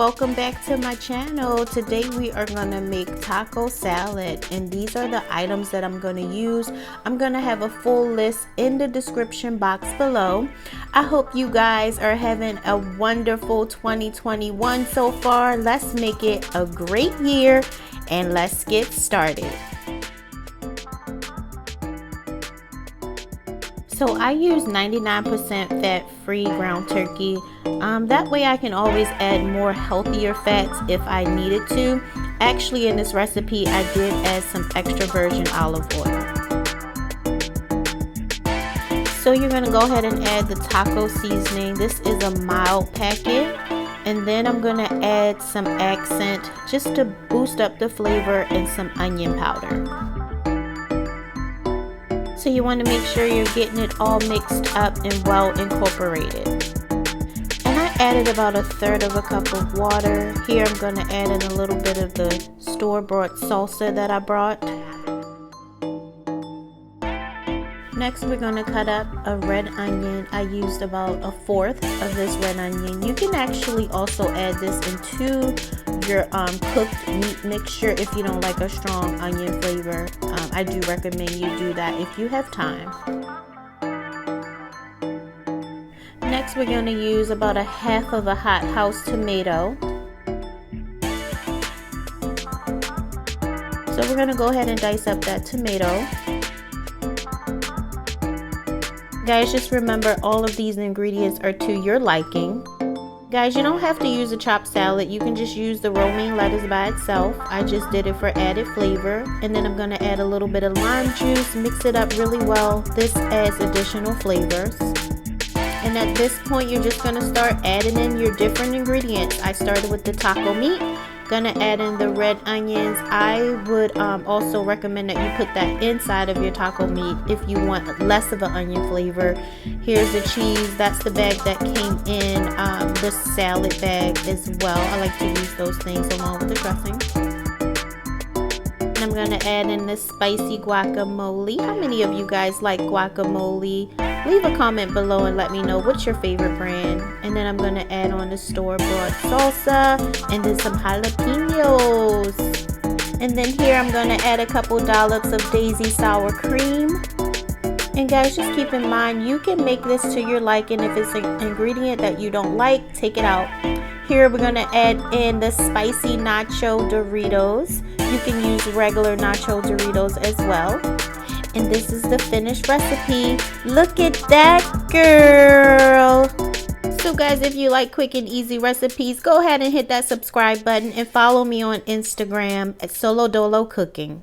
welcome back to my channel. Today we are gonna make taco salad, and these are the items that I'm gonna use. I'm gonna have a full list in the description box below. I hope you guys are having a wonderful 2021 so far. Let's make it a great year and let's get started. So I use 99% fat-free ground turkey. That way I can always add more healthier fats if I needed to. Actually, in this recipe, I did add some extra virgin olive oil. So you're gonna go ahead and add the taco seasoning. This is a mild packet. And then I'm gonna add some accent just to boost up the flavor and some onion powder. So you want to make sure you're getting it all mixed up and well incorporated. And I added about 1/3 of a cup of water. Here I'm going to add in a little bit of the store-bought salsa that I brought. Next we're going to cut up a red onion. I used about 1/4 of this red onion. You can actually also add this into your cooked meat mixture if you don't like a strong onion flavor. I do recommend you do that if you have time. Next we're going to use about 1/2 of a hot house tomato. So we're going to go ahead and dice up that tomato. Guys, just remember all of these ingredients are to your liking. Guys, you don't have to use a chopped salad. You can just use the romaine lettuce by itself. I just did it for added flavor. And then I'm going to add a little bit of lime juice, mix it up really well. This adds additional flavors. And at this point, you're just going to start adding in your different ingredients. I started with the taco meat. Gonna add in the red onions. I would also recommend that you put that inside of your taco meat if you want less of an onion flavor. Here's the cheese. That's the bag that came in the salad bag as well. I like to use those things along with the dressing. And I'm gonna add in this spicy guacamole. How many of you guys like guacamole? Leave a comment below and let me know what's your favorite brand. And then I'm going to add on the store-bought salsa and then some jalapeños. And then here I'm going to add a couple dollops of daisy sour cream. And guys, just keep in mind, you can make this to your liking. If it's an ingredient that you don't like, take it out. Here we're going to add in the spicy nacho Doritos. You can use regular nacho Doritos as well. And this is the finished recipe. Look at that, girl. So guys, if you like quick and easy recipes, go ahead and hit that subscribe button and follow me on Instagram at Solo Dolo Cooking.